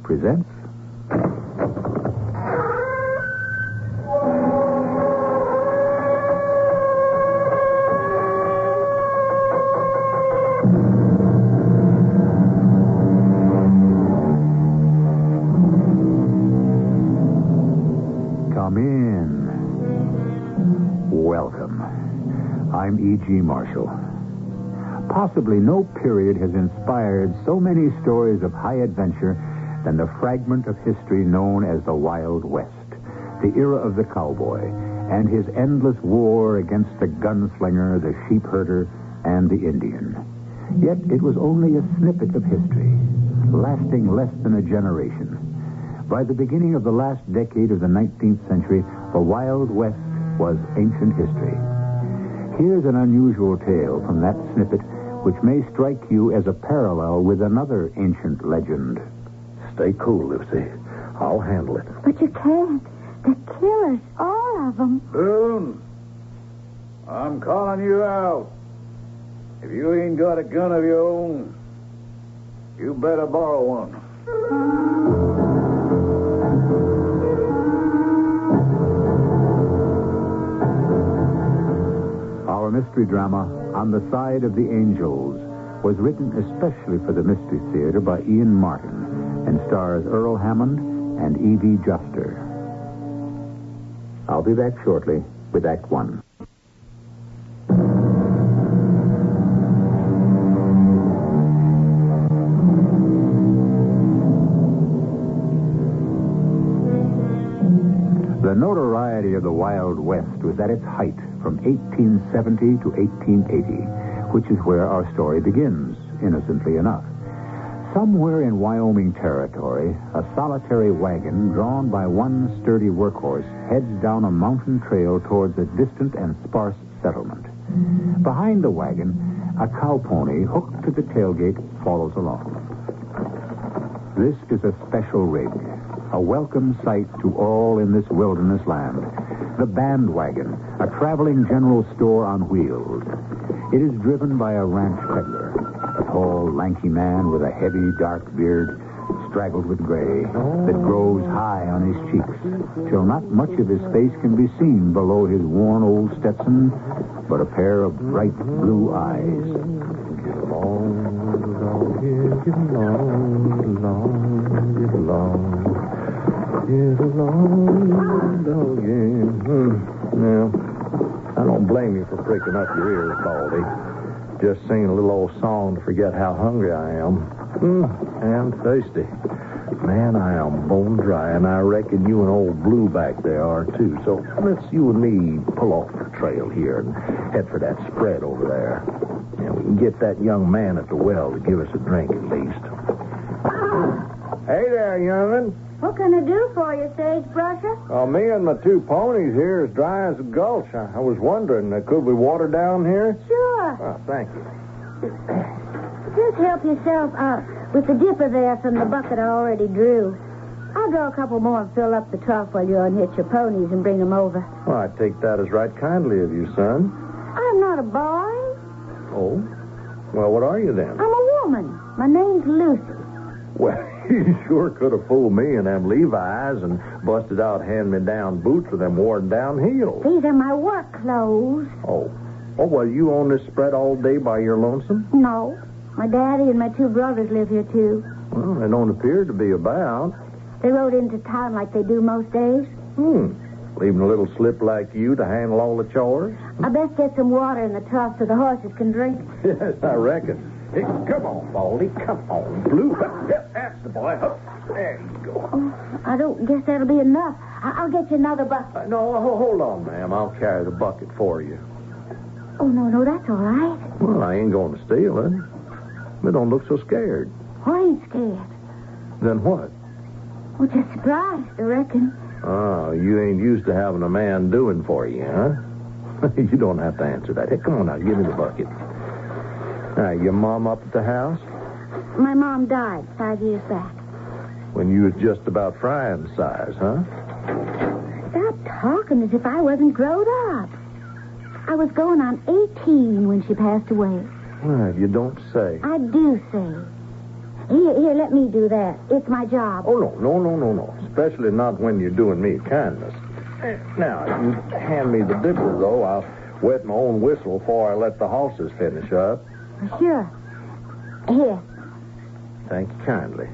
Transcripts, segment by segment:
presents... Come in. Welcome. I'm E.G. Marshall. Possibly no period has inspired so many stories of high adventure than the fragment of history known as the Wild West, the era of the cowboy, and his endless war against the gunslinger, the sheep herder, and the Indian. Yet it was only a snippet of history, lasting less than a generation. By the beginning of the last decade of the 19th century, the Wild West was ancient history. Here's an unusual tale from that snippet which may strike you as a parallel with another ancient legend. Stay cool, Lucy. I'll handle it. But you can't. They're killers, all of them. Boone, I'm calling you out. If you ain't got a gun of your own, you better borrow one. Our mystery drama, On the Side of the Angels, was written especially for the Mystery Theater by Ian Martin and stars Earl Hammond and E.V. Juster. I'll be back shortly with Act One. The notoriety of the Wild West was at its height from 1870 to 1880, which is where our story begins, innocently enough. Somewhere in Wyoming territory, a solitary wagon drawn by one sturdy workhorse heads down a mountain trail towards a distant and sparse settlement. Behind the wagon, a cow pony hooked to the tailgate follows along. This is a special rig, a welcome sight to all in this wilderness land. The bandwagon, a traveling general store on wheels. It is driven by a ranch peddler, a tall, lanky man with a heavy, dark beard straggled with gray that grows high on his cheeks, till not much of his face can be seen below his worn old Stetson, but a pair of bright blue eyes. Get along, get along, get along. Get along, doggy. Now, I don't blame you for pricking up your ears, Baldy. Just singing a little old song to forget how hungry I am. And thirsty. Man, I am bone dry, and I reckon you and old Blue back there are, too. So let's you and me pull off the trail here and head for that spread over there. And we can get that young man at the well to give us a drink at least. Hey there, young'un. What can I do for you, Sagebrusher? Well, me and my two ponies here is dry as a gulch. I was wondering, could we water down here? Sure. Oh, thank you. Just help yourself out with the dipper there from the bucket I already drew. I'll draw a couple more and fill up the trough while you unhitch your ponies and bring them over. Well, I take that as right kindly of you, son. I'm not a boy. Oh? Well, what are you then? I'm a woman. My name's Lucy. Well, you sure could have fooled me in them Levi's and busted out hand-me-down boots with them worn-down heels. These are my work clothes. Oh, well, you own this spread all day by your lonesome? No. My daddy and my two brothers live here, too. Well, they don't appear to be about. They rode into town like they do most days. Leaving a little slip like you to handle all the chores? I best get some water in the trough so the horses can drink. Yes, I reckon. Hey, come on, Baldy. Come on, Blue. That's the boy. There you go. Oh, I don't guess that'll be enough. I'll get you another bucket. No, hold on, ma'am. I'll carry the bucket for you. Oh, no, that's all right. Well, I ain't going to steal it. But don't look so scared. I ain't scared. Then what? Well, just surprised, I reckon. Oh, you ain't used to having a man doing for you, huh? You don't have to answer that. Hey, come on now, give me the bucket. Now, your mom up at the house? My mom died 5 years back. When you was just about frying size, huh? Stop talking as if I wasn't grown up. I was going on 18 when she passed away. Well, you don't say. I do say. Here, let me do that. It's my job. Oh, no. Especially not when you're doing me a kindness. Now, you hand me the dipper, though. I'll wet my own whistle before I let the horses finish up. Sure. Here. Thank you kindly.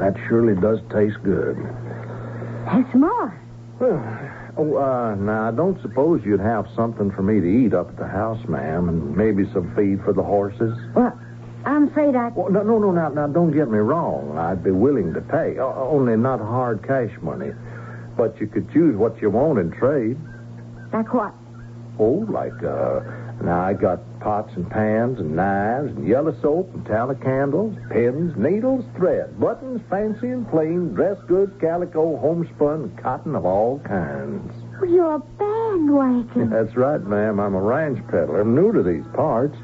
That surely does taste good. There's more. Now, I don't suppose you'd have something for me to eat up at the house, ma'am, and maybe some feed for the horses? Well, I'm afraid I... Well, no, now, don't get me wrong. I'd be willing to pay, only not hard cash money. But you could choose what you want in trade. Like what? Oh, now I got pots and pans and knives and yellow soap and tallow candles, pins, needles, thread, buttons, fancy and plain, dress goods, calico, homespun, cotton of all kinds. Well, you're a bandwagon. That's right, ma'am. I'm a ranch peddler. I'm new to these parts.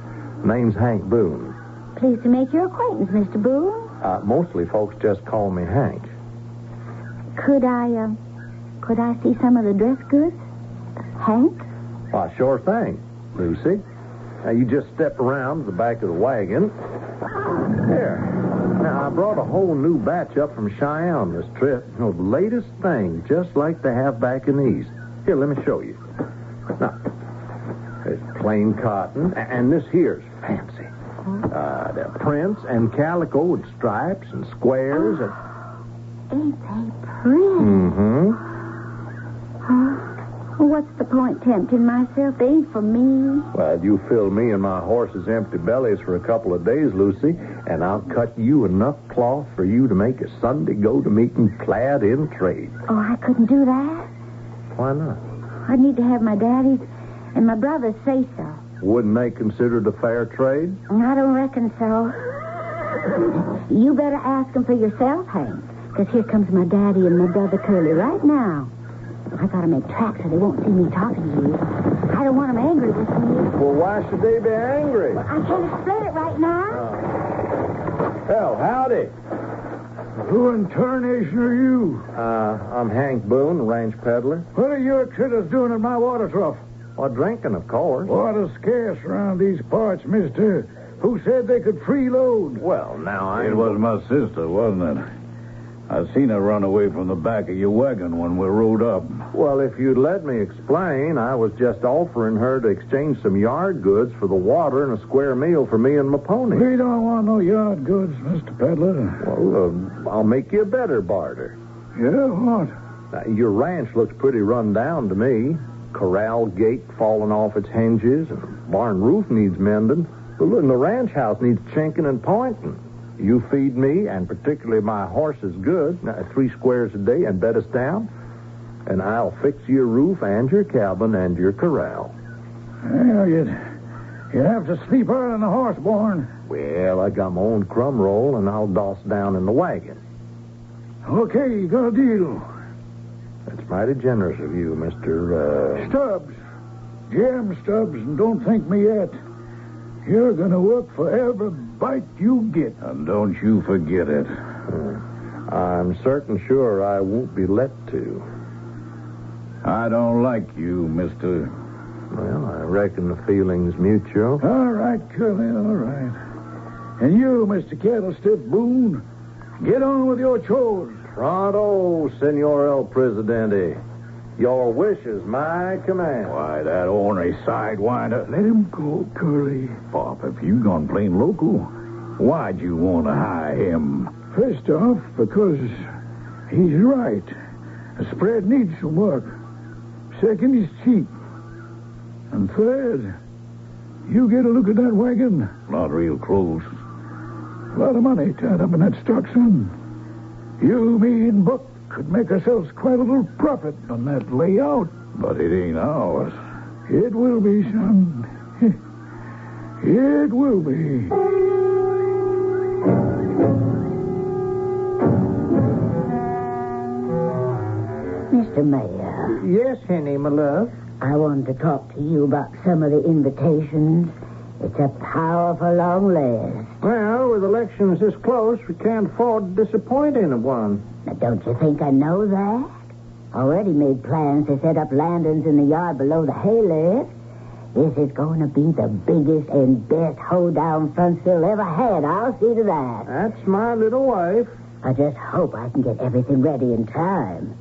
Name's Hank Boone. Pleased to make your acquaintance, Mr. Boone. Mostly folks just call me Hank. Could I see some of the dress goods, Hank? Why, sure thing, Lucy. Now, you just step around to the back of the wagon. There. Now, I brought a whole new batch up from Cheyenne this trip. You know, the latest thing, just like they have back in the East. Here, let me show you. Now, there's plain cotton, and this here's fancy. They're prints and calico with stripes and squares and... Ain't they pretty? Mm-hmm. Well, what's the point tempting myself? They ain't for me. Well, you fill me and my horse's empty bellies for a couple of days, Lucy, and I'll cut you enough cloth for you to make a Sunday go-to-meeting clad in trade. Oh, I couldn't do that. Why not? I'd need to have my daddy's and my brother's say-so. Wouldn't they consider it a fair trade? I don't reckon so. You better ask them for yourself, Hank, because here comes my daddy and my brother Curly right now. I gotta make tracks so they won't see me talking to you. I don't want them angry with me. Well, why should they be angry? Well, I can't explain it right now. Well, howdy. Who in tarnation are you? I'm Hank Boone, ranch peddler. What are your critters doing in my water trough? Well, drinking, of course. Water's scarce around these parts, mister. Who said they could freeload? Well, now, It was my sister, wasn't it? I seen her run away from the back of your wagon when we rode up. Well, if you'd let me explain, I was just offering her to exchange some yard goods for the water and a square meal for me and my pony. We don't want no yard goods, Mr. Peddler. Well, I'll make you a better barter. Yeah, what? Now, your ranch looks pretty run down to me. Corral gate falling off its hinges, and barn roof needs mending. But look, the ranch house needs chinking and pointing. You feed me, and particularly my horses, good, 3 squares a day, and bed us down, and I'll fix your roof and your cabin and your corral. Well, you'd have to sleep out on the horse barn. Well, I got my own crumb roll, and I'll doss down in the wagon. Okay, you got a deal. That's mighty generous of you, Mr. Stubbs. Jim Stubbs, and don't thank me yet. You're going to work for every bite you get. And don't you forget it. I'm certain sure I won't be let to. I don't like you, mister. Well, I reckon the feeling's mutual. All right, Curly, all right. And you, Mr. Cattlestiff Boone, get on with your chores. Pronto, Senor El Presidente. Your wish is my command. Why, that ornery sidewinder. Let him go, Curly. Pop, if you gone plain local, why'd you want to hire him? First off, because he's right. The spread needs some work. Second, he's cheap. And third, you get a look at that wagon. Not real close. A lot of money tied up in that stock, son. You, me, and Buck could make ourselves quite a little profit on that layout. But it ain't ours. It will be, son. It will be. Mr. Mayor, Yes, Henny, my love. I wanted to talk to you about some of the invitations. It's a powerful long list. Well, with elections this close, we can't afford to disappoint anyone. Now, don't you think I know that? Already made plans to set up lanterns in the yard below the hay lift. This is going to be the biggest and best hoedown Frontsville ever had. I'll see to that. That's my little wife. I just hope I can get everything ready in time.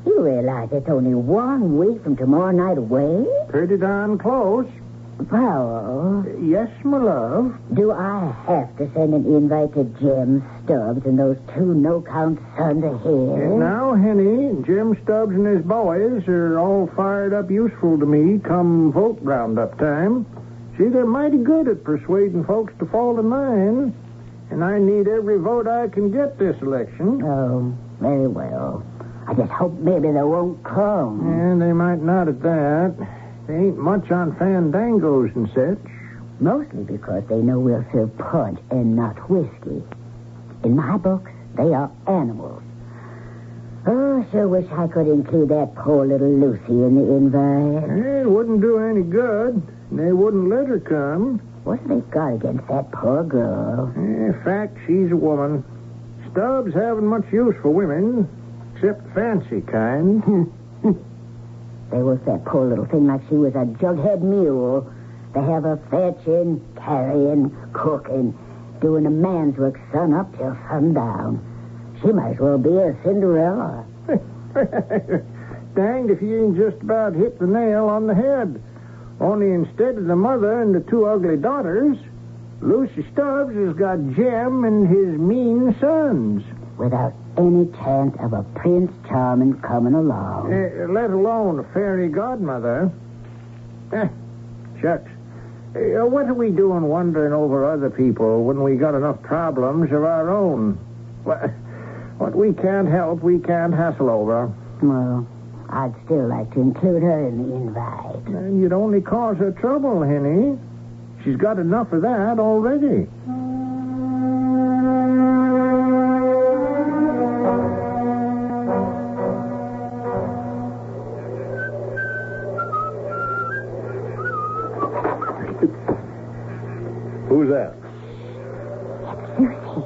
You realize it's only 1 week from tomorrow night away? Pretty darn close. Powell. Yes, my love. Do I have to send an invite to Jim Stubbs and those 2 no-count sons of his? Now, Henny, Jim Stubbs and his boys are all fired up useful to me come vote roundup time. See, they're mighty good at persuading folks to fall in line. And I need every vote I can get this election. Oh, very well. I just hope maybe they won't come. And they might not at that. They ain't much on fandangos and such. Mostly because they know we'll serve punch and not whiskey. In my books, they are animals. Oh, I sure wish I could include that poor little Lucy in the invite. It wouldn't do any good. They wouldn't let her come. What's they got against that poor girl? In fact, she's a woman. Stubbs haven't much use for women, except the fancy kind. They work that poor little thing like she was a jughead mule. They have her fetching, carrying, cooking, doing a man's work sun up till sundown. She might as well be a Cinderella. Danged if you ain't just about hit the nail on the head. Only instead of the mother and the 2 ugly daughters, Lucy Stubbs has got Jem and his mean sons. Without any chance of a Prince Charming coming along. Let alone a fairy godmother. Shucks. What are we doing wondering over other people when we got enough problems of our own? What we can't help, we can't hassle over. Well, I'd still like to include her in the invite. And you'd only cause her trouble, Henny. She's got enough of that already. Who's that? It's Lucy.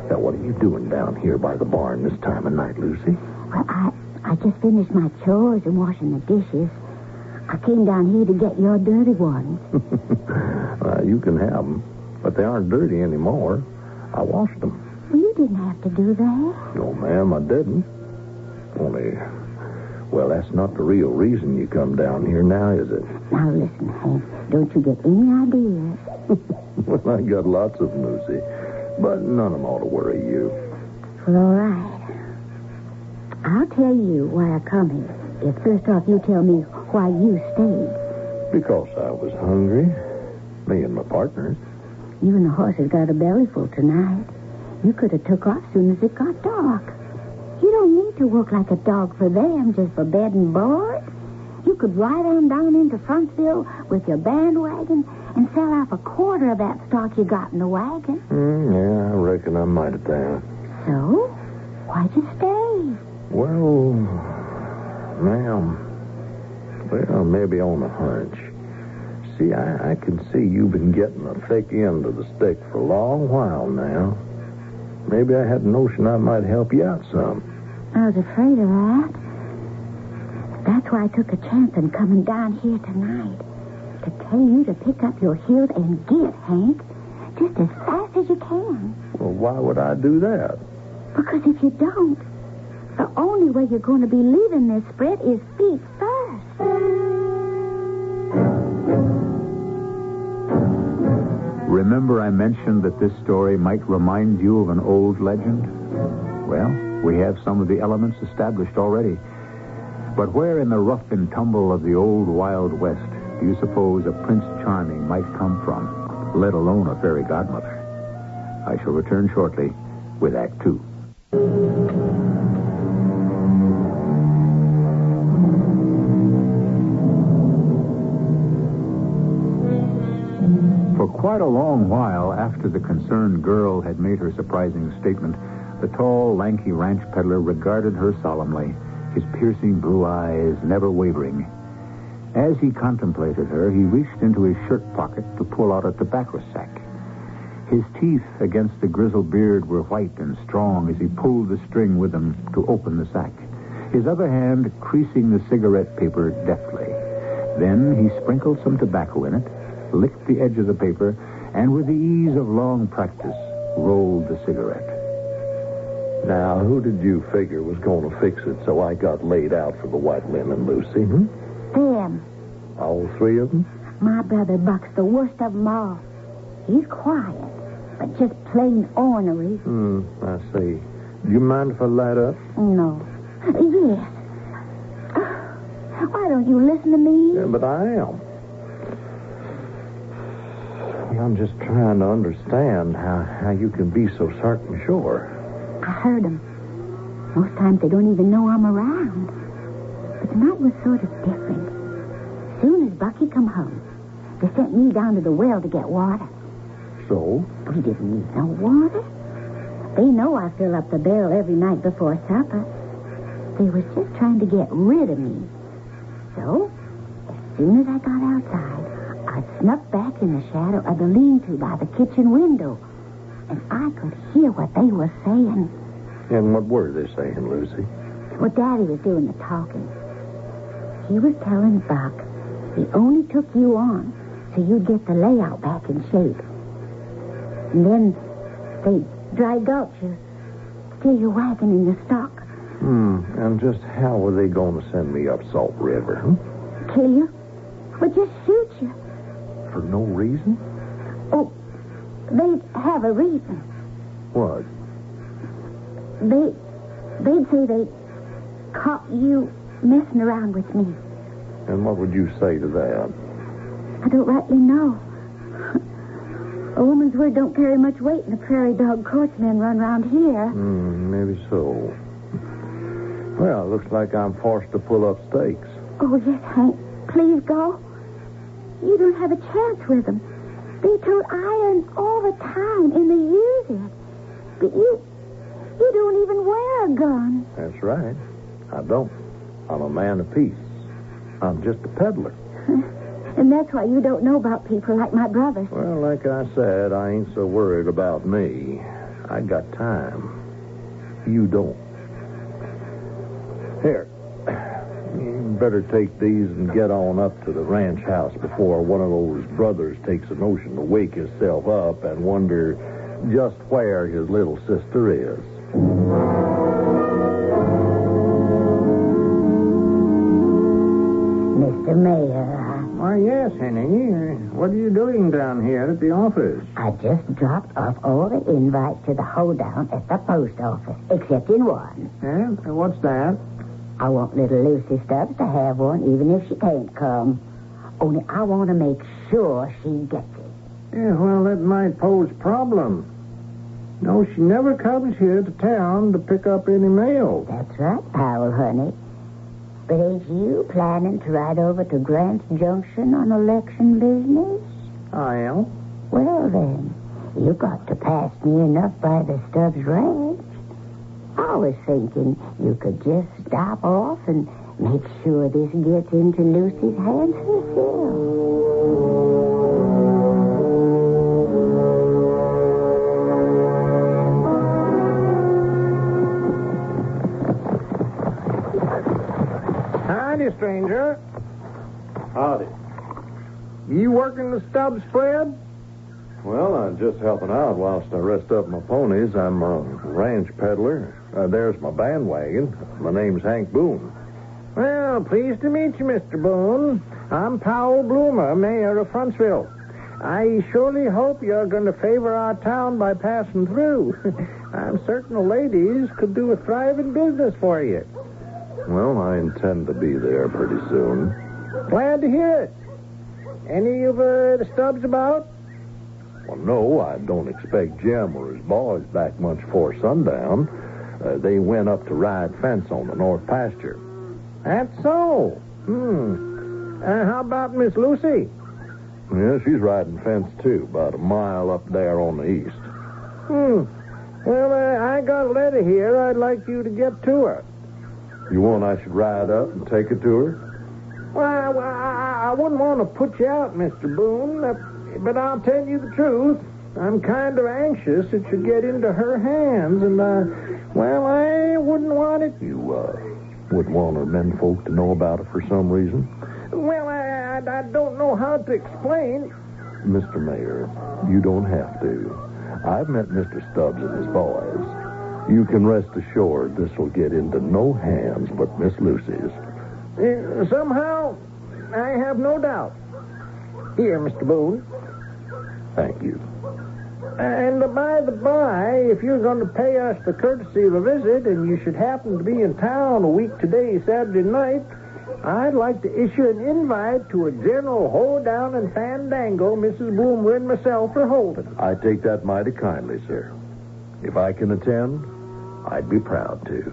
Now, what are you doing down here by the barn this time of night, Lucy? Well, I just finished my chores and washing the dishes. I came down here to get your dirty ones. You can have them, but they aren't dirty anymore. I washed them. Well, you didn't have to do that. No, ma'am, I didn't. Only, well, that's not the real reason you come down here now, is it? Now, listen, Hank. Don't you get any ideas. Well, I got lots of them, Lucy, but none of them ought to worry you. Well, all right. I'll tell you why I come here. If first off you tell me why you stayed. Because I was hungry. Me and my partners. You and the horses got a bellyful tonight. You could have took off soon as it got dark. You don't need to work like a dog for them just for bed and board. You could ride on down into Frontsville with your bandwagon and sell off a quarter of that stock you got in the wagon. Yeah, I reckon I might have done. So? Why'd you stay? Well, ma'am, maybe on a hunch. See, I can see you've been getting the thick end of the stick for a long while now. Maybe I had a notion I might help you out some. I was afraid of that. That's why I took a chance on coming down here tonight. To tell you to pick up your heels and get, Hank. Just as fast as you can. Well, why would I do that? Because if you don't, the only way you're going to be leaving this spread is feet first. Remember I mentioned that this story might remind you of an old legend? Well, we have some of the elements established already. But where in the rough and tumble of the old Wild West do you suppose a Prince Charming might come from, let alone a fairy godmother? I shall return shortly with Act 2. For quite a long while after the concerned girl had made her surprising statement, the tall, lanky ranch peddler regarded her solemnly, his piercing blue eyes never wavering. As he contemplated her, he reached into his shirt pocket to pull out a tobacco sack. His teeth against the grizzled beard were white and strong as he pulled the string with him to open the sack, his other hand creasing the cigarette paper deftly. Then he sprinkled some tobacco in it, licked the edge of the paper, and with the ease of long practice, rolled the cigarette. Now, who did you figure was going to fix it so I got laid out for the white linen, Lucy? Them. All three of them? My brother Buck's the worst of them all. He's quiet, but just plain ornery. I see. Do you mind if I light up? No. Yes. Why don't you listen to me? Yeah, but I am. I'm just trying to understand how you can be so certain sure. I heard them. Most times they don't even know I'm around. But tonight was sort of different. As soon as Bucky come home, they sent me down to the well to get water. So? We didn't need no water. They know I fill up the barrel every night before supper. They was just trying to get rid of me. So, as soon as I got outside, I snuck back in the shadow of the lean-to by the kitchen window. And I could hear what they were saying. And what were they saying, Lucy? Well, Daddy was doing the talking. He was telling Buck he only took you on so you'd get the layout back in shape. And then they dry gulch you, steal your wagon in the stock. And just how were they going to send me up Salt River? Kill you? Or just shoot you? For no reason? Oh, they'd have a reason. What? They'd say they caught you messing around with me. And what would you say to that? I don't rightly know. A woman's word don't carry much weight in the prairie dog courts men run around here. Maybe so. Well, looks like I'm forced to pull up stakes. Oh, yes, Hank. Please go. You don't have a chance with them. They tote iron all the time, and they use it. But you don't even wear a gun. That's right. I don't. I'm a man of peace. I'm just a peddler. And that's why you don't know about people like my brother. Well, like I said, I ain't so worried about me. I got time. You don't. Here. You better take these and get on up to the ranch house before one of those brothers takes a notion to wake himself up and wonder just where his little sister is. Mr. Mayor. Why, yes, Henny. What are you doing down here at the office? I just dropped off all the invites to the hoedown at the post office, except in one. Yeah? What's that? I want little Lucy Stubbs to have one, even if she can't come. Only I want to make sure she gets it. Yeah, well, that might pose a problem. No, she never comes here to town to pick up any mail. That's right, Powell, honey. But ain't you planning to ride over to Grant's Junction on election business? I am. Well, then, you got to pass me enough by the Stubbs Ranch. I was thinking you could just stop off and make sure this gets into Lucy's hands herself. Howdy, stranger. Howdy. You working the Stubbs spread? Well, I'm just helping out whilst I rest up my ponies. I'm a ranch peddler. There's my bandwagon. My name's Hank Boone. Well, pleased to meet you, Mr. Boone. I'm Powell Bloomer, mayor of Frontsville. I surely hope you're going to favor our town by passing through. I'm certain the ladies could do a thriving business for you. Well, I intend to be there pretty soon. Glad to hear it. Any of the Stubbs about? Well, no, I don't expect Jim or his boys back much before sundown. They went up to ride fence on the north pasture. That's so. How about Miss Lucy? Yeah, she's riding fence, too, about a mile up there on the east. Well, I got a letter here I'd like you to get to her. You want I should ride up and take it to her? Well, I wouldn't want to put you out, Mr. Boone, but I'll tell you the truth. I'm kind of anxious it should get into her hands, and, I wouldn't want it. You, wouldn't want her menfolk to know about it for some reason? Well, I I don't know how to explain. Mr. Mayor, you don't have to. I've met Mr. Stubbs and his boys. You can rest assured this will get into no hands but Miss Lucy's. Somehow, I have no doubt. Here, Mr. Boone. Thank you. And by the by, if you're going to pay us the courtesy of a visit and you should happen to be in town a week today, Saturday night, I'd like to issue an invite to a general hoedown and fandango Mrs. Boomer and myself are holding. I take that mighty kindly, sir. If I can attend, I'd be proud to.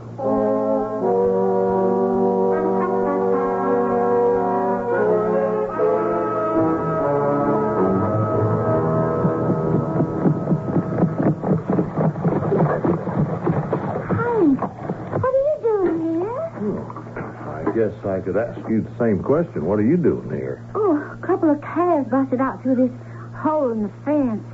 I guess I could ask you the same question. What are you doing here? Oh, a couple of calves busted out through this hole in the fence.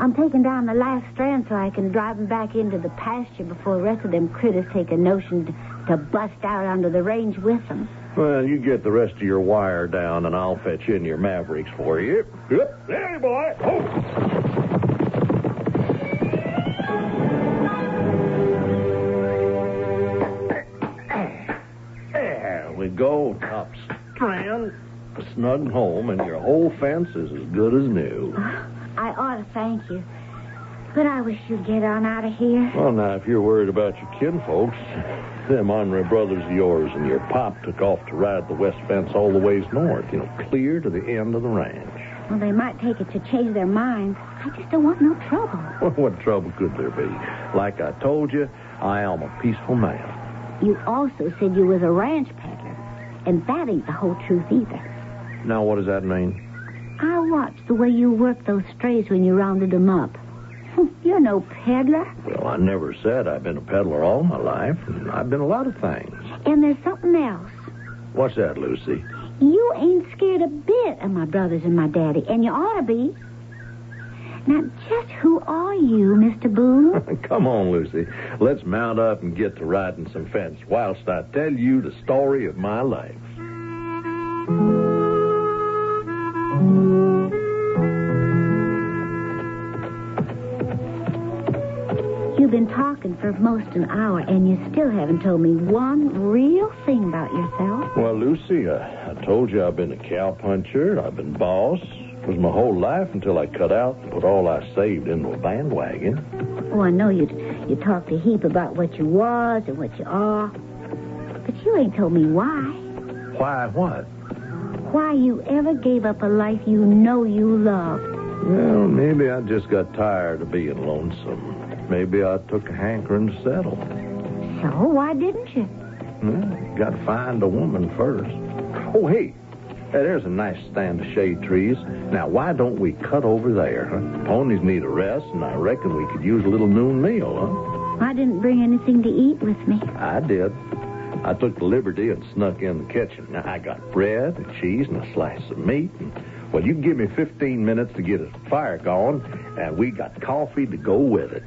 I'm taking down the last strand so I can drive them back into the pasture before the rest of them critters take a notion to bust out onto the range with them. Well, you get the rest of your wire down, and I'll fetch in your Mavericks for you. Yep. There, boy. Oh. There we go. Top strand. Snug home, and your whole fence is as good as new. I ought to thank you. But I wish you'd get on out of here. Well, now, if you're worried about your kinfolks, them Henry brothers of yours and your pop took off to ride the west fence all the ways north, clear to the end of the ranch. Well, they might take it to change their minds. I just don't want no trouble. Well, what trouble could there be? Like I told you, I am a peaceful man. You also said you was a ranch peddler, and that ain't the whole truth either. Now, what does that mean? I watched the way you worked those strays when you rounded them up. You're no peddler. Well, I never said I've been a peddler all my life, and I've been a lot of things. And there's something else. What's that, Lucy? You ain't scared a bit of my brothers and my daddy, and you ought to be. Now, just who are you, Mr. Boone? Come on, Lucy. Let's mount up and get to riding some fence whilst I tell you the story of my life. You've been talking for most an hour, and you still haven't told me one real thing about yourself. Well, Lucy, I told you I've been a cowpuncher. I've been boss. It was my whole life until I cut out and put all I saved into a bandwagon. Oh, I know you talked a heap about what you was and what you are. But you ain't told me why. Why what? Why you ever gave up a life you know you loved. Well, maybe I just got tired of being lonesome. Maybe I took a hankering to settle. So, why didn't you? Well, got to find a woman first. Oh, hey, there's a nice stand of shade trees. Now, why don't we cut over there, huh? Ponies need a rest, and I reckon we could use a little noon meal, huh? I didn't bring anything to eat with me. I did. I took the liberty and snuck in the kitchen. Now, I got bread and cheese and a slice of meat. And, well, you give me 15 minutes to get a fire going, and we got coffee to go with it.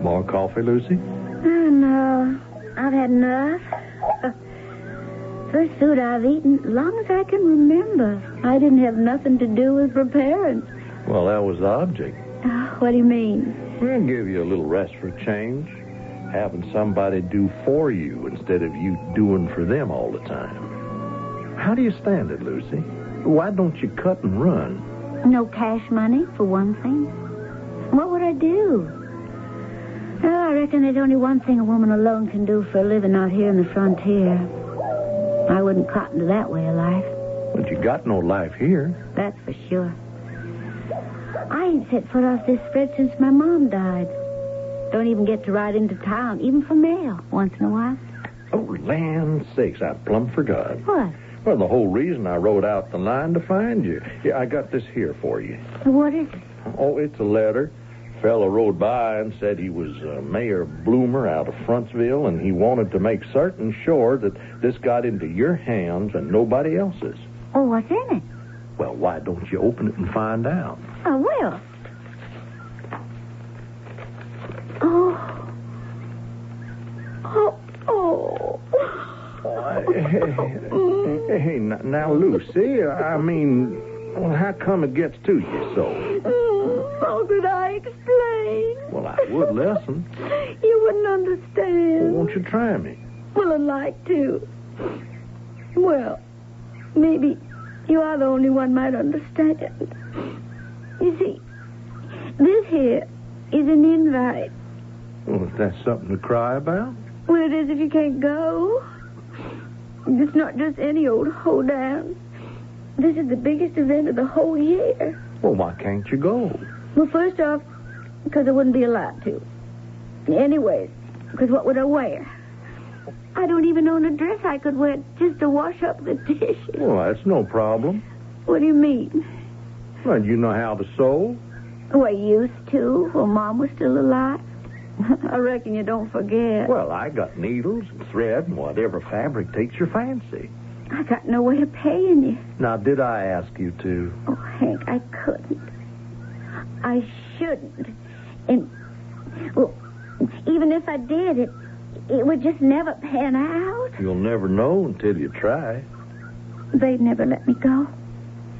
More coffee, Lucy? Oh, no. I've had enough. First food I've eaten as long as I can remember. I didn't have nothing to do with preparing. Well, that was the object. What do you mean? We'll give you a little rest for a change. Having somebody do for you instead of you doing for them all the time. How do you stand it, Lucy? Why don't you cut and run? No cash money, for one thing. What would I do? Well, I reckon there's only one thing a woman alone can do for a living out here in the frontier. I wouldn't cotton to that way of life. But you got no life here. That's for sure. I ain't set foot off this spread since my mom died. Don't even get to ride into town, even for mail, once in a while. Oh, land sakes, I plumb forgot. What? Well, the whole reason I rode out the line to find you. Yeah, I got this here for you. What is it? Oh, it's a letter. Fella rode by and said he was Mayor Bloomer out of Frontsville, and he wanted to make certain sure that this got into your hands and nobody else's. Oh, what's in it? Well, why don't you open it and find out? I will. Hey, now, Lucy, I mean, well, how come it gets to you so? How could I explain? Well, I would listen. You wouldn't understand. Well, won't you try me? Well, I'd like to. Well, maybe you are the only one might understand. You see, this here is an invite. Well, if that's something to cry about. Well, it is if you can't go. It's not just any old hoedown. This is the biggest event of the whole year. Well, why can't you go? Well, first off, because I wouldn't be allowed to. Anyways, because what would I wear? I don't even own a dress I could wear just to wash up the dishes. Well, that's no problem. What do you mean? Well, you know how to sew? Oh, I used to when Mom was still alive. I reckon you don't forget. Well, I got needles and thread and whatever fabric takes your fancy. I got no way of paying you. Now, did I ask you to? Oh, Hank, I couldn't. I shouldn't. And, well, even if I did, it would just never pan out. You'll never know until you try. They'd never let me go.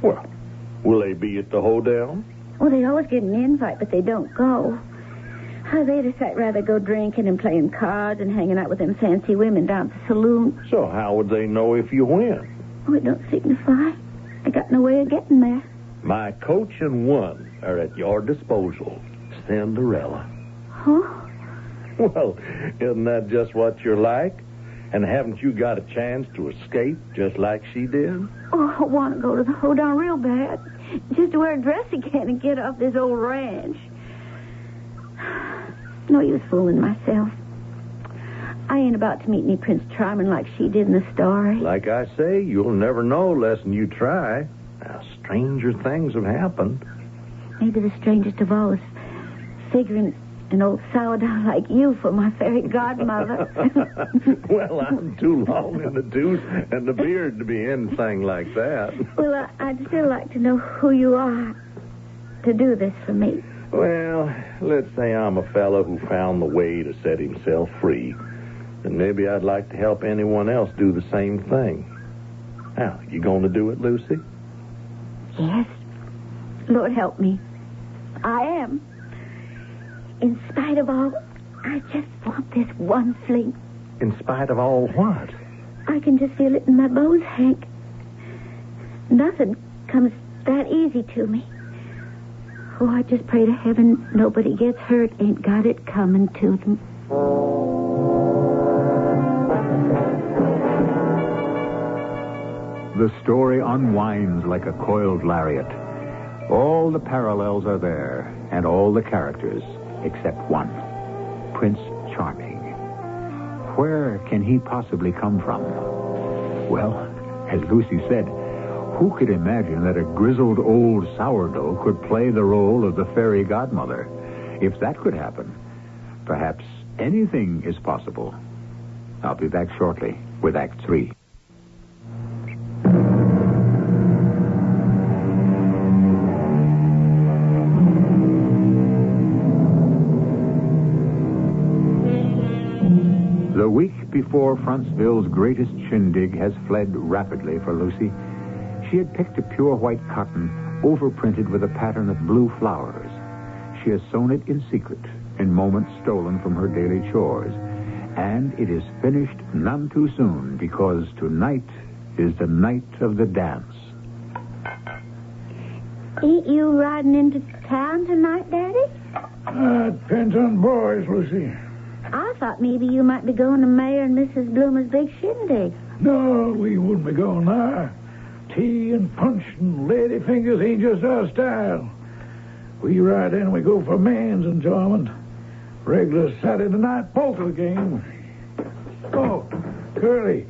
Well, will they be at the hoedown? Well, they always get an invite, but they don't go. They'd just rather go drinking and playing cards and hanging out with them fancy women down at the saloon. So how would they know if you win? Oh, it don't signify. I got no way of getting there. My coach and one are at your disposal. Cinderella. Huh? Well, isn't that just what you're like? And haven't you got a chance to escape just like she did? Oh, I want to go to the hoedown real bad. Just to wear a dress again and get off this old ranch. No use fooling myself. I ain't about to meet any Prince Charming like she did in the story. Like I say, you'll never know unless you try. Now, stranger things have happened. Maybe the strangest of all is figuring an old sourdough like you for my fairy godmother. Well, I'm too long in the tooth and the beard to be anything like that. Well, I'd still like to know who you are to do this for me. Well, let's say I'm a fellow who found the way to set himself free. And maybe I'd like to help anyone else do the same thing. Now, you going to do it, Lucy? Yes. Lord help me. I am. In spite of all, I just want this one fling. In spite of all what? I can just feel it in my bones, Hank. Nothing comes that easy to me. Oh, I just pray to heaven nobody gets hurt, ain't got it coming to them. The story unwinds like a coiled lariat. All the parallels are there, and all the characters, except one. Prince Charming. Where can he possibly come from? Well, as Lucy said, who could imagine that a grizzled old sourdough could play the role of the fairy godmother? If that could happen, perhaps anything is possible. I'll be back shortly with Act 3. The week before Frontsville's greatest shindig has fled rapidly for Lucy. She had picked a pure white cotton, overprinted with a pattern of blue flowers. She has sewn it in secret, in moments stolen from her daily chores. And it is finished none too soon, because tonight is the night of the dance. Ain't you riding into town tonight, Daddy? Depends on boys, Lucy. I thought maybe you might be going to Mayor and Mrs. Bloomer's big shindig. No, we wouldn't be going there. Tea and punch and lady fingers ain't just our style. We ride in and we go for man's enjoyment. Regular Saturday night poker game. Oh, Curly.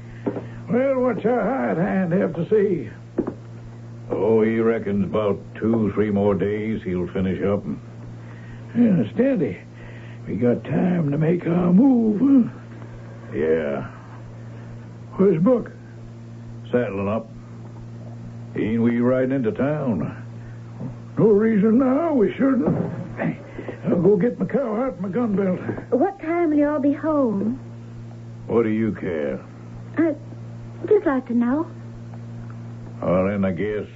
Well, what's our hired hand have to say? Oh, he reckons about 2-3 more days he'll finish up. Yeah, steady. We got time to make our move, huh? Yeah. Where's Book? Saddling up. Ain't we riding into town? No reason now we shouldn't. I'll go get my cow out and my gun belt. What time will you all be home? What do you care? I'd just like to know. Well, then I guess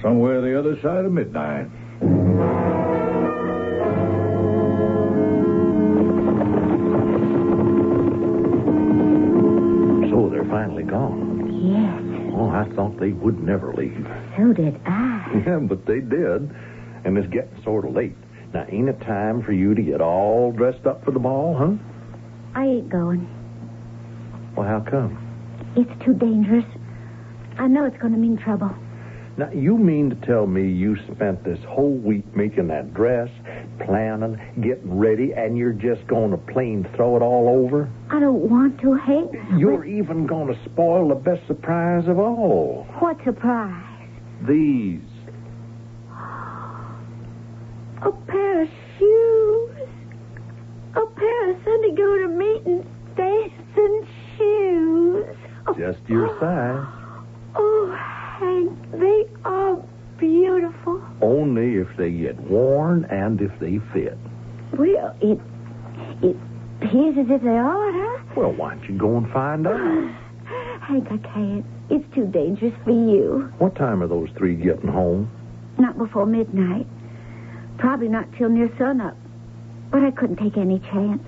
somewhere the other side of midnight. So they're finally gone. Yes. Oh, I thought they would never leave. So did I. Yeah, but they did. And it's getting sort of late. Now, ain't it time for you to get all dressed up for the ball, huh? I ain't going. Well, how come? It's too dangerous. I know it's going to mean trouble. Now, you mean to tell me you spent this whole week making that dress, planning, getting ready, and you're just going to plain throw it all over? I don't want to, Hank. You're even going to spoil the best surprise of all. What surprise? These. A pair of shoes. A pair of Sunday go-to-meeting dancing shoes. Just your size. Oh, Hank, they are beautiful. Only if they get worn and if they fit. Well, it appears as if they are, huh? Well, why don't you go and find out? Hank, I can't. It's too dangerous for you. What time are those three getting home? Not before midnight. Probably not till near sunup. But I couldn't take any chance.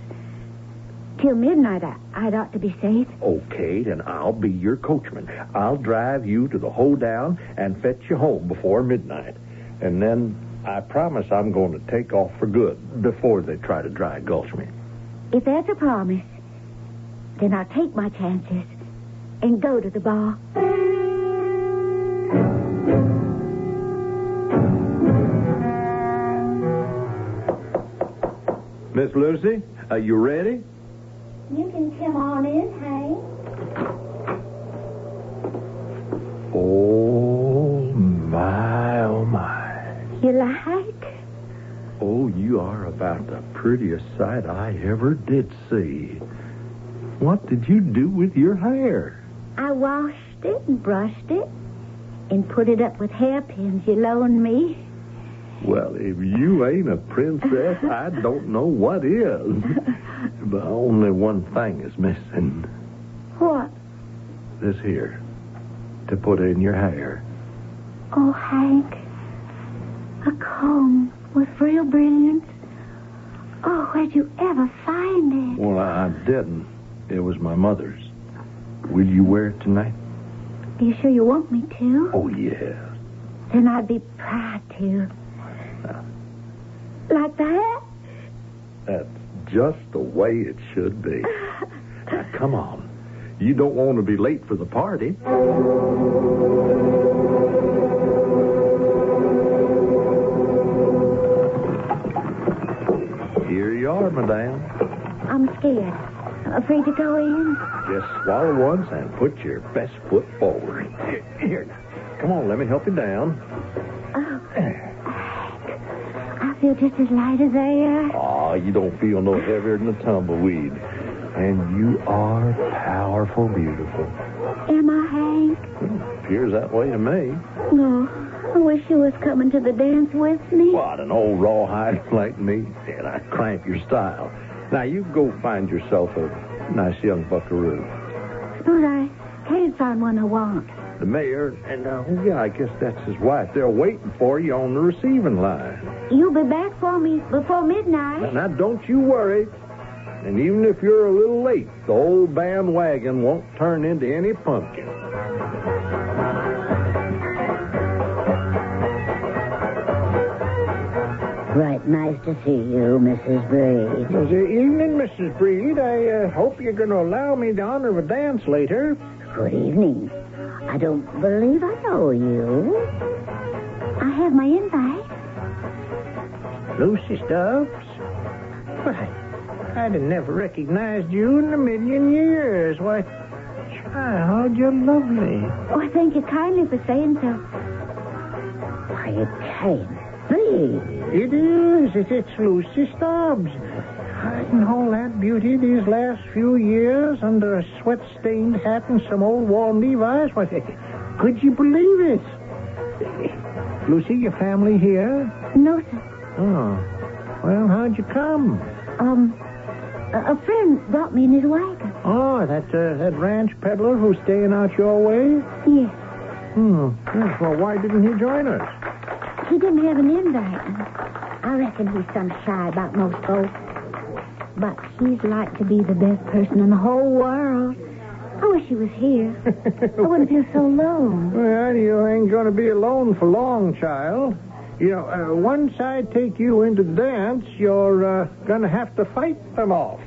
Till midnight, I'd ought to be safe. Okay, then I'll be your coachman. I'll drive you to the hoedown and fetch you home before midnight. And then I promise I'm going to take off for good before they try to dry gulch me. If that's a promise, then I'll take my chances and go to the bar. Miss Lucy, are you ready? You can come on in, Hank. Oh, my, oh, my. You like? Oh, you are about the prettiest sight I ever did see. What did you do with your hair? I washed it and brushed it and put it up with hairpins you loaned me. Well, if you ain't a princess, I don't know what is. But only one thing is missing. What? This here. To put in your hair. Oh, Hank. A comb with real brilliance. Oh, where'd you ever find it? Well, I didn't. It was my mother's. Will you wear it tonight? Are you sure you want me to? Oh, yes. Then I'd be proud to. Like that? That's just the way it should be. Now, come on. You don't want to be late for the party. Here you are, madame. I'm scared. I'm afraid to go in. Just swallow once and put your best foot forward. Here. Come on, let me help you down. Oh. I feel just as light as air. Oh, you don't feel no heavier than a tumbleweed. And you are powerful beautiful. Am I, Hank? Appears that way to me. No. I wish you was coming to the dance with me. What, an old rawhide like me? And I cramp your style. Now, you go find yourself a nice young buckaroo. Suppose I can't find one I want. The mayor, and, yeah, I guess that's his wife. They're waiting for you on the receiving line. You'll be back for me before midnight. Now, don't you worry. And even if you're a little late, the old bandwagon won't turn into any pumpkin. Right nice to see you, Mrs. Breed. Good evening, Mrs. Breed. I hope you're going to allow me the honor of a dance later. Good evening. I don't believe I know you. I have my invite. Lucy Stubbs? Why, I'd have never recognized you in a million years. Why, child, you're lovely. Oh, thank you kindly for saying so. Why, it can't be. It is. It's Lucy Stubbs. Hiding all that beauty these last few years under a sweat-stained hat and some old worn Levi's. Why, could you believe it? Lucy, your family here? No, sir. Oh. Well, how'd you come? A friend brought me in his wagon. Oh, that ranch peddler who's staying out your way? Yes. Yes, well, why didn't he join us? He didn't have an invite. I reckon he's some shy about most folks. But he's like to be the best person in the whole world. I wish he was here. I wouldn't feel so alone. Well, you ain't going to be alone for long, child. You know, once I take you into the dance, you're going to have to fight them off.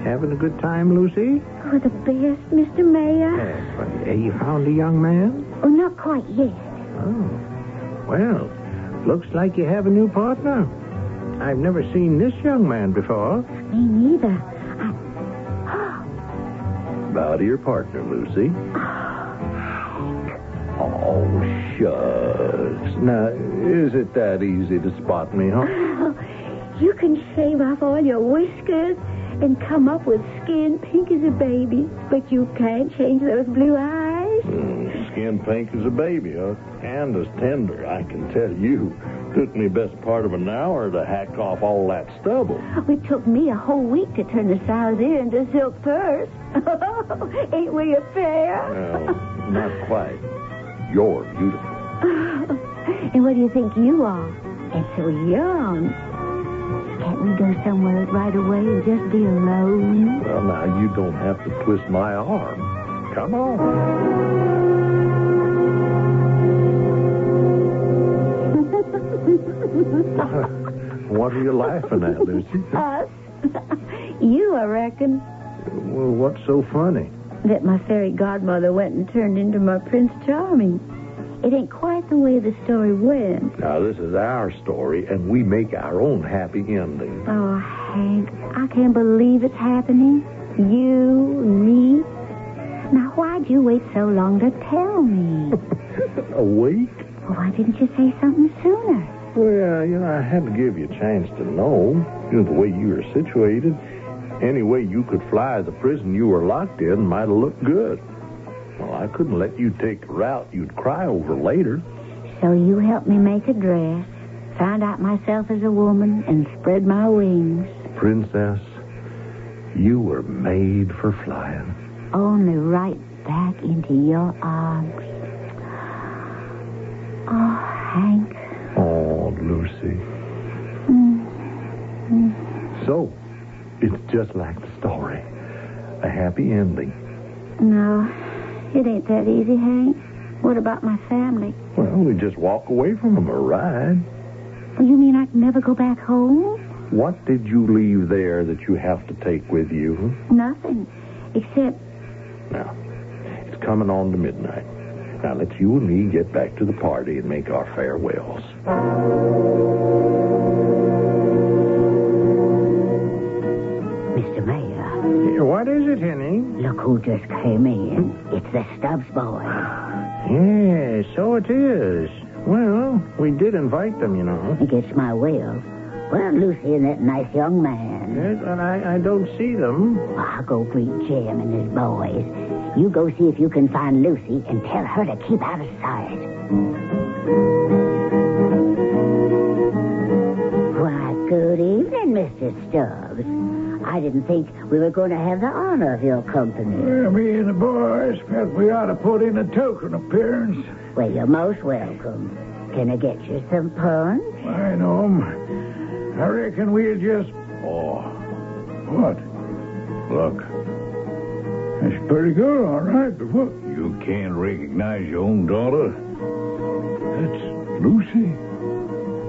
Having a good time, Lucy? Oh, the best, Mr. Mayor. Yes. You found a young man? Oh, not quite yet. Oh. Well, looks like you have a new partner. I've never seen this young man before. Me neither. Bow to your partner, Lucy. Oh, shucks. Now, is it that easy to spot me, huh? Oh, you can shave off all your whiskers and come up with skin pink as a baby, but you can't change those blue eyes. Skin pink as a baby, huh? And as tender, I can tell you. Took me best part of an hour to hack off all that stubble. It took me a whole week to turn the sow's ear into silk purse. Ain't we a pair? No, not quite. You're beautiful. And what do you think you are? And so young. Can't we go somewhere right away and just be alone? Well, now, you don't have to twist my arm. Come on. What are you laughing at, Lucy? Us? You, I reckon. Well, what's so funny? That my fairy godmother went and turned into my Prince Charming. It ain't quite the way the story went. Now, this is our story, and we make our own happy ending. Oh, Hank, I can't believe it's happening. You and me. Now, why'd you wait so long to tell me? A week? Well, why didn't you say something sooner? Well, I had to give you a chance to know. The way you were situated. Any way you could fly the prison you were locked in might have looked good. Well, I couldn't let you take a route you'd cry over later. So you helped me make a dress, found out myself as a woman, and spread my wings. Princess, you were made for flying. Only right back into your arms. Oh, Hank. Oh, Lucy. So, it's just like the story. A happy ending. No, it ain't that easy, Hank. What about my family? Well, we just walk away from them or ride. Oh, you mean I can never go back home? What did you leave there that you have to take with you? Nothing, except... Now, it's coming on to midnight. Now, let's you and me get back to the party and make our farewells. Mr. Mayor. What is it, Henny? Look who just came in. It's the Stubbs boy. Yeah, so it is. Well, we did invite them, you know. Against my will. Well, Lucy and that nice young man. Yes, and I don't see them. Well, I'll go greet Jim and his boys. You go see if you can find Lucy and tell her to keep out of sight. Why, good evening, Mr. Stubbs. I didn't think we were going to have the honor of your company. Well, me and the boys felt we ought to put in a token appearance. Well, you're most welcome. Can I get you some punch? I know 'em. I reckon we'll just... Oh, What? look. That's pretty good, all right, but what? You can't recognize your own daughter? That's Lucy.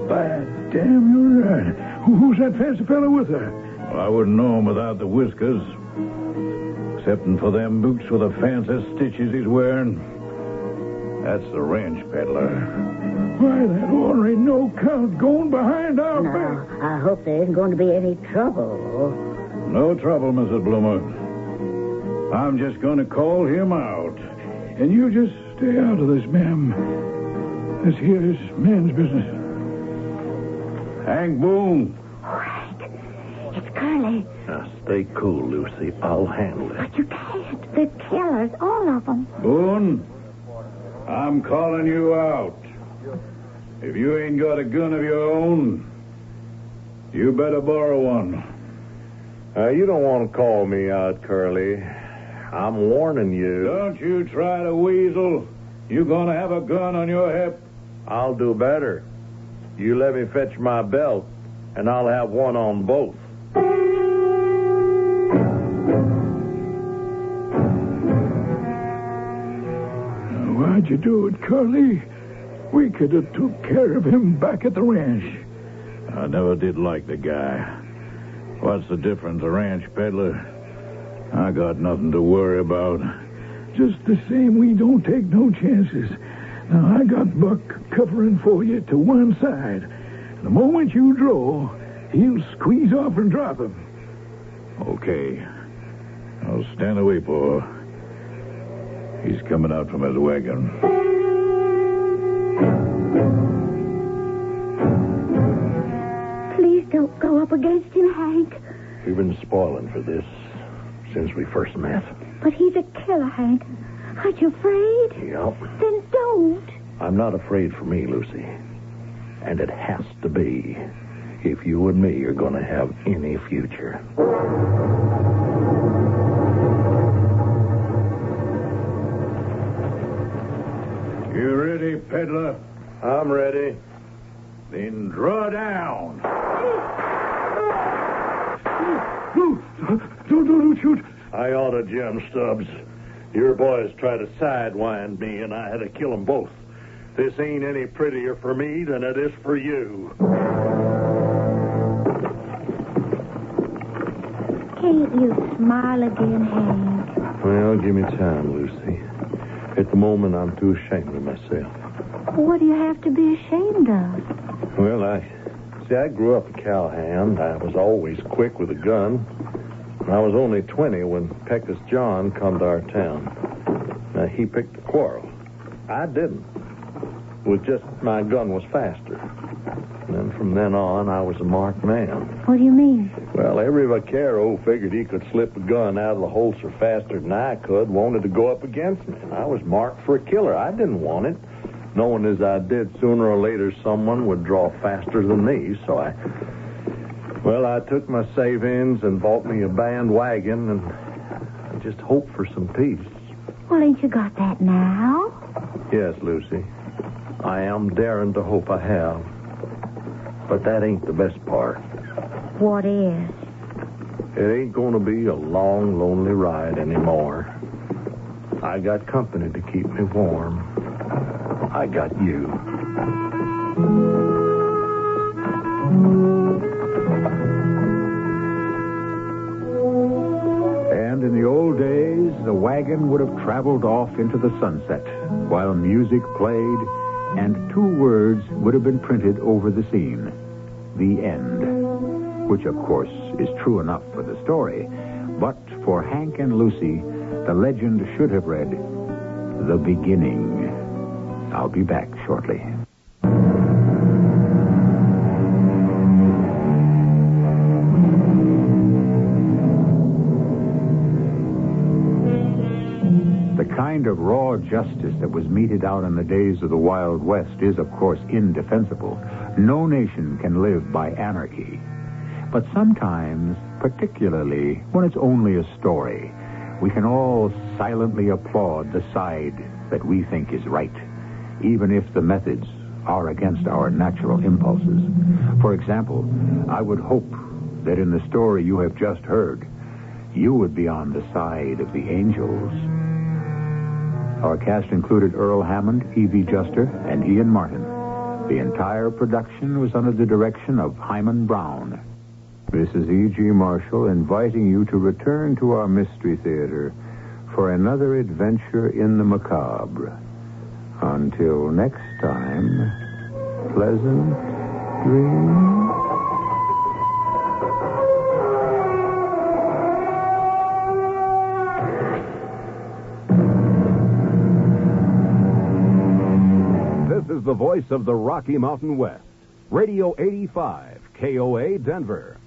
By damn, you're right. Who's that fancy fellow with her? Well, I wouldn't know him without the whiskers. Excepting for them boots with the fancy stitches he's wearing. That's the ranch peddler. Why, that ornery no-count going behind our No, back. I hope there isn't going to be any trouble. No trouble, Mrs. Bloomer. I'm just going to call him out. And you just stay out of this, ma'am. This here is man's business. Hank Boone. Oh, Hank, it's Curly. Now, stay cool, Lucy. I'll handle it. But you can't. They're killers, all of them. Boone, I'm calling you out. If you ain't got a gun of your own, you better borrow one. You don't want to call me out, Curly. I'm warning you. Don't you try to weasel. You gonna have a gun on your hip? I'll do better. You let me fetch my belt, and I'll have one on both. Why'd you do it, Curly? We could have took care of him back at the ranch. I never did like the guy. What's the difference, a ranch peddler? I got nothing to worry about. Just the same, we don't take no chances. Now, I got Buck covering for you to one side. The moment you draw, he'll squeeze off and drop him. Okay. I'll stand away, Paul. He's coming out from his wagon. Please don't go up against him, Hank. We've been spoiling for this since we first met. But he's a killer, Hank. Aren't you afraid? Yep. Then don't. I'm not afraid for me, Lucy. And it has to be if you and me are going to have any future. You ready, peddler? I'm ready. Then draw down. No, don't shoot. I oughta, Jim Stubbs. Your boys tried to sidewind me, and I had to kill them both. This ain't any prettier for me than it is for you. Can't you smile again, Hank? Well, give me time, Lucy. At the moment, I'm too ashamed of myself. What do you have to be ashamed of? Well, I grew up a cowhand. I was always quick with a gun. I was only 20 when Pecos John come to our town. Now, he picked a quarrel. I didn't. It was just my gun was faster. And then from then on, I was a marked man. What do you mean? Well, every vaquero figured he could slip a gun out of the holster faster than I could, wanted to go up against me. And I was marked for a killer. I didn't want it. Knowing as I did, sooner or later someone would draw faster than me, so I took my savings and bought me a bandwagon and I just hoped for some peace. Well, ain't you got that now? Yes, Lucy. I am daring to hope I have. But that ain't the best part. What is? It ain't going to be a long, lonely ride anymore. I got company to keep me warm. I got you. And in the old days, the wagon would have traveled off into the sunset while music played and 2 words would have been printed over the scene. The end. Which, of course, is true enough for the story. But for Hank and Lucy, the legend should have read, The Beginning. I'll be back shortly. The kind of raw justice that was meted out in the days of the Wild West is, of course, indefensible. No nation can live by anarchy. But sometimes, particularly when it's only a story, we can all silently applaud the side that we think is right, even if the methods are against our natural impulses. For example, I would hope that in the story you have just heard, you would be on the side of the angels. Our cast included Earl Hammond, Evie Juster, and Ian Martin. The entire production was under the direction of Himan Brown. This is E.G. Marshall inviting you to return to our Mystery Theater for another adventure in the macabre. Until next time, pleasant dreams. This is the voice of the Rocky Mountain West. Radio 85, KOA Denver.